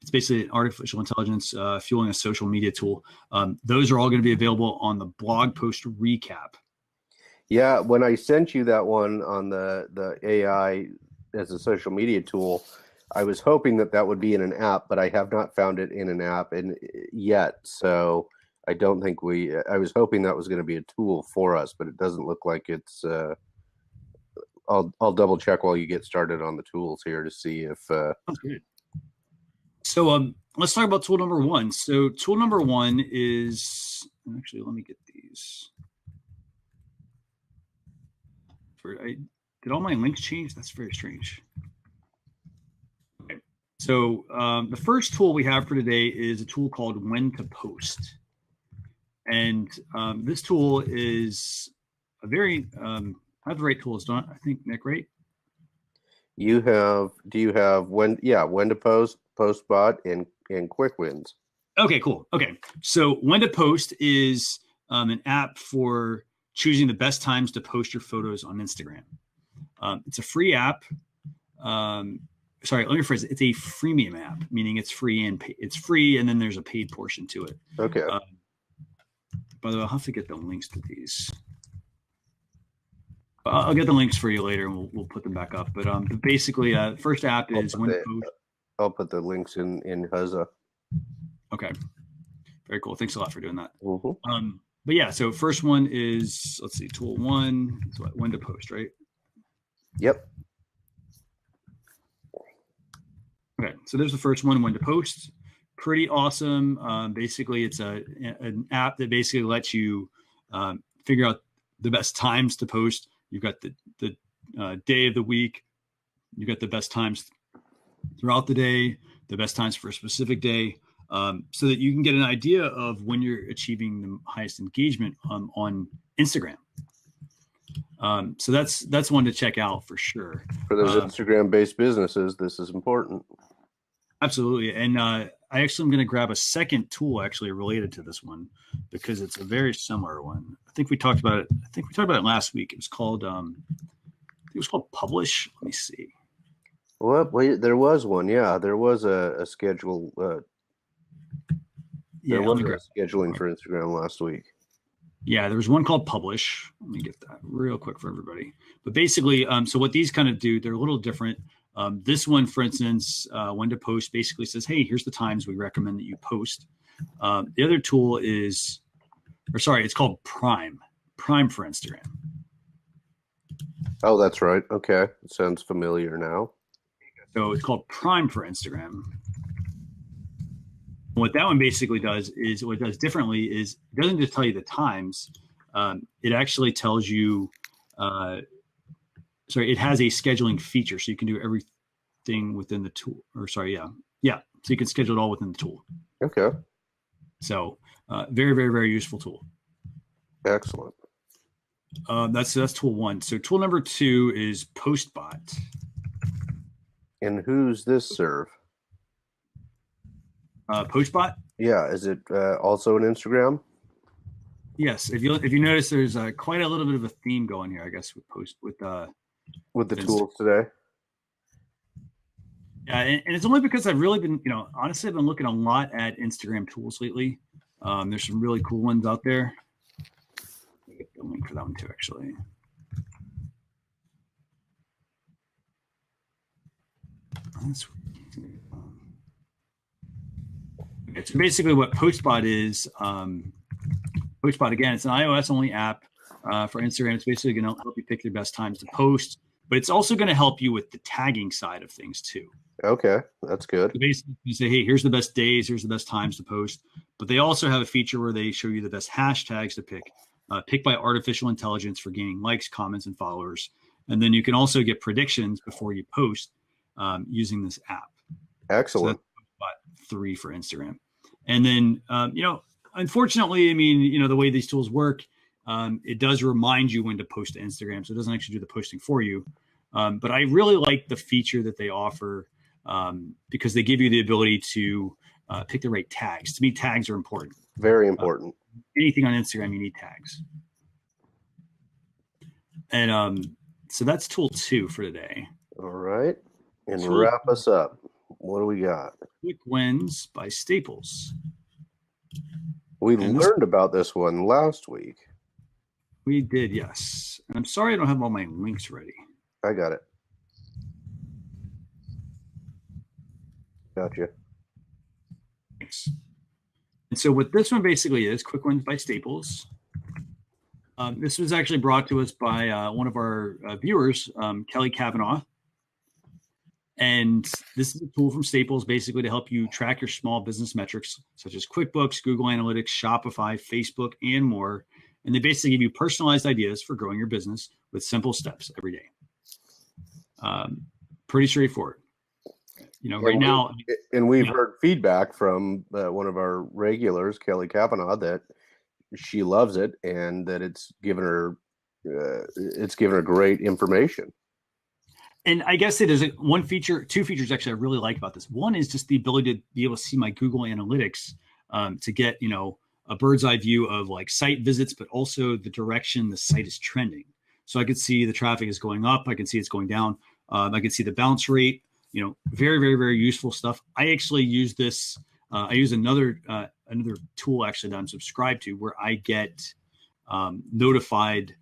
it's basically an artificial intelligence fueling a social media tool. Those are all going to be available on the blog post recap. Yeah, when I sent you that one on the AI as a social media tool, I was hoping that would be in an app, but I have not found it in an app yet. So I don't think I was hoping that was going to be a tool for us, but it doesn't look like it's. I'll double check while you get started on the tools here to see if. That's good. So let's talk about tool number 1. So tool number 1 is actually, let me get these. Did all my links change? That's very strange. Okay. So the first tool we have for today is a tool called WhenToPost. And this tool is a very, I have the right tools, don't I think, Nick, right? Do you have WhenToPost, Postbot, and QuickWins. Okay, cool. Okay. So WhenToPost is an app for choosing the best times to post your photos on Instagram. It's a free app. Sorry, let me rephrase it. It's a freemium app, meaning it's free and then there's a paid portion to it. Okay. By the way, I'll have to get the links to these. I'll get the links for you later, and we'll put them back up. But basically, the first app is WhenToPost. I'll put the links in Huzza. Okay, very cool. Thanks a lot for doing that. Mm-hmm. But yeah, so first one is, let's see, tool 1 is what, WhenToPost, right? Yep. Okay, so there's the first one, WhenToPost. Pretty awesome. Basically, it's an app that basically lets you figure out the best times to post. You've got the day of the week. You've got the best times throughout the day, the best times for a specific day, so that you can get an idea of when you're achieving the highest engagement on Instagram. So that's one to check out for sure. For those Instagram-based businesses, this is important. Absolutely. And I actually am going to grab a second tool actually related to this one. because it's a very similar one. I think we talked about it. I think we talked about it last week. It was called Publish. Let me see. Well, wait, there was one. Yeah, there was a schedule. There was a scheduling for Instagram last week. Yeah, there was one called Publish. Let me get that real quick for everybody. But basically, so what these kind of do, they're a little different. This one, for instance, when to post, basically says, hey, here's the times we recommend that you post. The other tool is, it's called Prime for Instagram. Oh, that's right. Okay. It sounds familiar now. So it's called Prime for Instagram. What that one basically does is, what it does differently is, it doesn't just tell you the times. It actually tells you, it has a scheduling feature, so you can do everything within the tool. So you can schedule it all within the tool. Okay. So very, very, very useful tool. Excellent. That's tool one. So tool number 2 is Postbot. And who's this serve? Postbot. Yeah. Is it also an Instagram? Yes. If you notice, there's quite a little bit of a theme going here, I guess, with the tools today. Yeah, and it's only because I've really been, honestly, I've been looking a lot at Instagram tools lately. There's some really cool ones out there. I'll get the link for that one too, actually. Okay, so basically what Postbot is, Postbot, again, it's an iOS only app for Instagram. It's basically going to help you pick your best times to post, but it's also going to help you with the tagging side of things too. Okay, that's good. So basically, you say, hey, here's the best days, here's the best times to post. But they also have a feature where they show you the best hashtags to pick, picked by artificial intelligence for gaining likes, comments, and followers. And then you can also get predictions before you post using this app. Excellent. So that's Postbot 3 for Instagram. And then, unfortunately, the way these tools work, it does remind you when to post to Instagram. So it doesn't actually do the posting for you. But I really like the feature that they offer because they give you the ability to pick the right tags. To me, tags are important. Very important. Anything on Instagram, you need tags. And so that's tool 2 for today. All right. And wrap us up. What do we got? QuickWins by Staples. We learned about this one last week. We did, yes. And I'm sorry I don't have all my links ready. I got it. Gotcha. Thanks. And so what this one basically is, QuickWins by Staples. This was actually brought to us by one of our viewers, Kelly Kavanaugh. And this is a tool from Staples basically to help you track your small business metrics, such as QuickBooks, Google Analytics, Shopify, Facebook, and more. And they basically give you personalized ideas for growing your business with simple steps every day. Pretty straightforward. Right now. And we've heard feedback from one of our regulars, Kelly Kavanaugh, that she loves it and that it's given her great information. And I guess it is two features actually I really like about this. One is just the ability to be able to see my Google Analytics to get, a bird's eye view of like site visits, but also the direction the site is trending. So I could see the traffic is going up. I can see it's going down. I can see the bounce rate, very, very, very useful stuff. I actually use this. I use another tool actually that I'm subscribed to where I get notified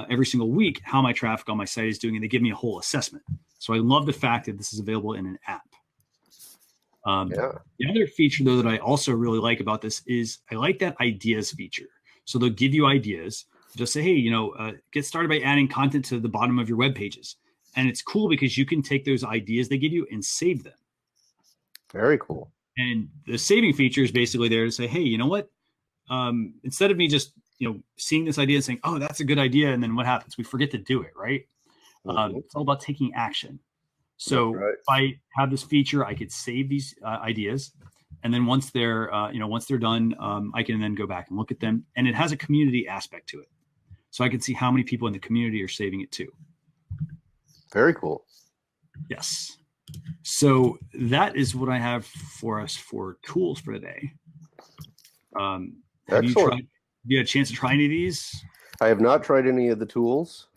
every single week how my traffic on my site is doing, and they give me a whole assessment. So I love the fact that this is available in an app. The other feature, though, that I also really like about this is I like that ideas feature. So they'll give you ideas. Just say, hey, get started by adding content to the bottom of your web pages. And it's cool because you can take those ideas they give you and save them. Very cool. And the saving feature is basically there to say, hey, you know what? Instead of me just seeing this idea and saying, oh, that's a good idea. And then what happens? We forget to do it, right? It's all about taking action. So if I have this feature, I could save these ideas. And then once they're done, I can then go back and look at them. And it has a community aspect to it. So I can see how many people in the community are saving it too. Very cool. Yes. So that is what I have for us for tools for today. Have you Excellent. tried? Have you had a chance to try any of these? I have not tried any of the tools.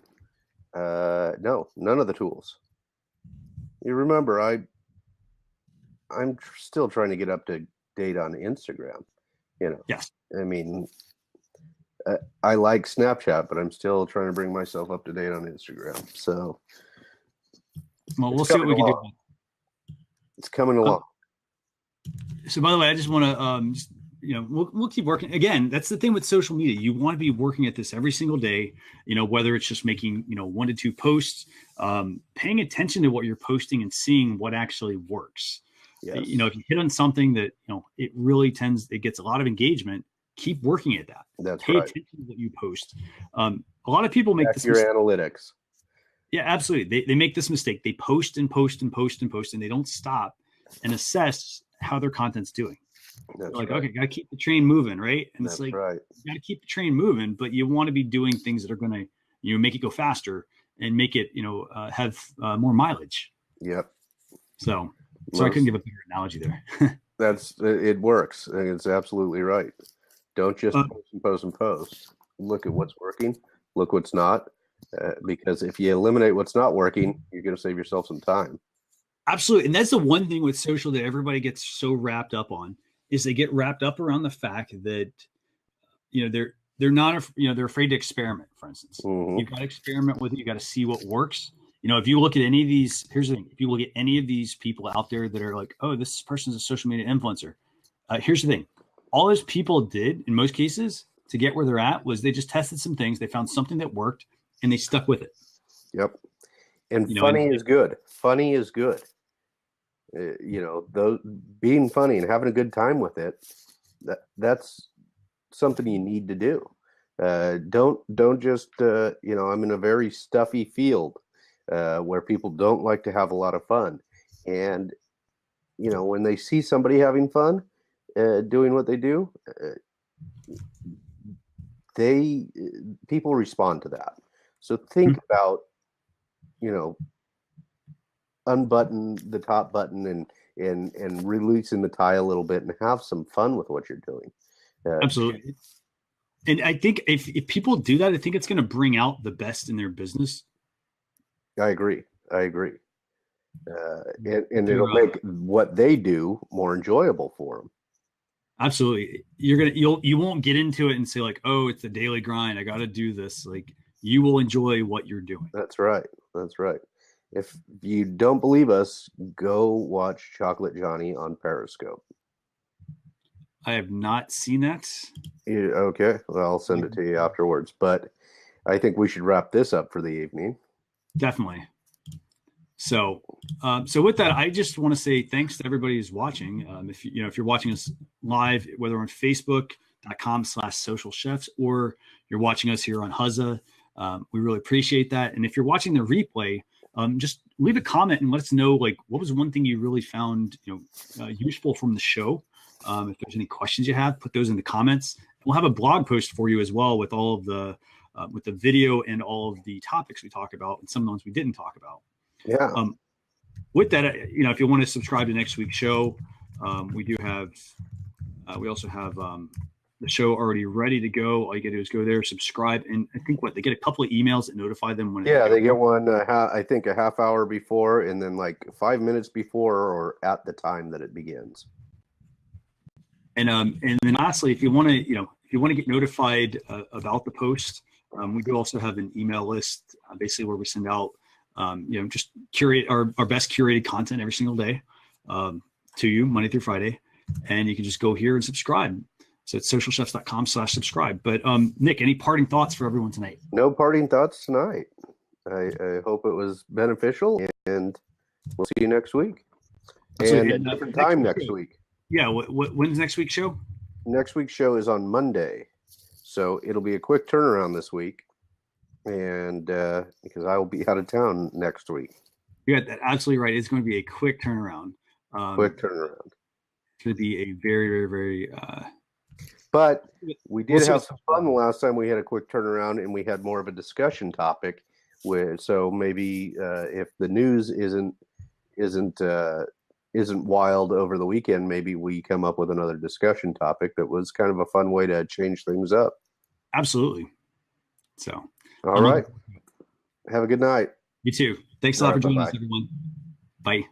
No, none of the tools. You remember, I'm still trying to get up to date on Instagram. Yes. I mean, I like Snapchat, but I'm still trying to bring myself up to date on Instagram. So, Well, we'll see what we can do. It's coming along. So, by the way, I just want to, we'll keep working. Again, that's the thing with social media. You want to be working at this every single day. Whether it's just making 1 to 2 posts, paying attention to what you're posting and seeing what actually works. Yes. If you hit on something that it really it gets a lot of engagement. Keep working at that. That's Pay right. attention to what you post. A lot of people make this your mistake. Analytics. Yeah, absolutely. They make this mistake. They post and post and post and post, and they don't stop and assess how their content's doing. That's like, right. okay, gotta keep the train moving, right? And That's it's like, right. you gotta keep the train moving, but you want to be doing things that are going to, make it go faster and make it, have more mileage. Yep. So I couldn't give a better analogy there. It works. It's absolutely right. Don't just post and post. Look at what's working. Look what's not. Because if you eliminate what's not working, you're going to save yourself some time. Absolutely. And that's the one thing with social that everybody gets so wrapped up on is they get wrapped up around the fact that, they're not, they're afraid to experiment, for instance. Mm-hmm. You've got to experiment with it. You got to see what works. If you look at any of these, here's the thing. If you look at any of these people out there that are like, oh, this person's a social media influencer. Here's the thing. All those people did in most cases to get where they're at was they just tested some things. They found something that worked and they stuck with it. Yep. And funny is good. Funny is good. Those being funny and having a good time with it, that's something you need to do. Don't just, I'm in a very stuffy field where people don't like to have a lot of fun. And, when they see somebody having fun, doing what they do, people respond to that. So think about, unbutton the top button and releasing the tie a little bit and have some fun with what you're doing. Absolutely. And I think if people do that, I think it's going to bring out the best in their business. I agree. And it'll make what they do more enjoyable for them. Absolutely. You won't get into it and say like, oh, it's a daily grind. I got to do this. Like you will enjoy what you're doing. That's right. If you don't believe us, go watch Chocolate Johnny on Periscope. I have not seen that. Okay. Well, I'll send it to you afterwards. But I think we should wrap this up for the evening. Definitely. So with that, I just want to say thanks to everybody who's watching. If you're watching us live, whether on Facebook.com/social chefs or you're watching us here on Huzza, we really appreciate that. And if you're watching the replay, just leave a comment and let us know like what was one thing you really found useful from the show. If there's any questions you have, put those in the comments. We'll have a blog post for you as well with all of the with the video and all of the topics we talk about and some of the ones we didn't talk about. Yeah. With that, if you want to subscribe to next week's show, we also have the show already ready to go. All you got to do is go there, subscribe, and I think they get a couple of emails that notify them when. Yeah, they get one. I think a half hour before, and then like 5 minutes before, or at the time that it begins. And then lastly, if you want to get notified about the post, we do also have an email list, basically where we send out, just curate our best curated content every single day to you Monday through Friday, and you can just go here and subscribe. So it's socialchefs.com/subscribe. But Nick, any parting thoughts for everyone tonight? No parting thoughts tonight. I hope it was beneficial, and we'll see you next week. And a different time next week. Yeah. When's next week's show? Next week's show is on Monday. So it'll be a quick turnaround this week. And because I will be out of town next week. You got that absolutely right. It's going to be a quick turnaround. Quick turnaround. It's going to be a very, very, very. But we did have some fun the last time we had a quick turnaround, and we had more of a discussion topic. So maybe if the news isn't isn't wild over the weekend, maybe we come up with another discussion topic that was kind of a fun way to change things up. Absolutely. So, all right. Have a good night. You too. Thanks a lot for joining us, everyone. Bye.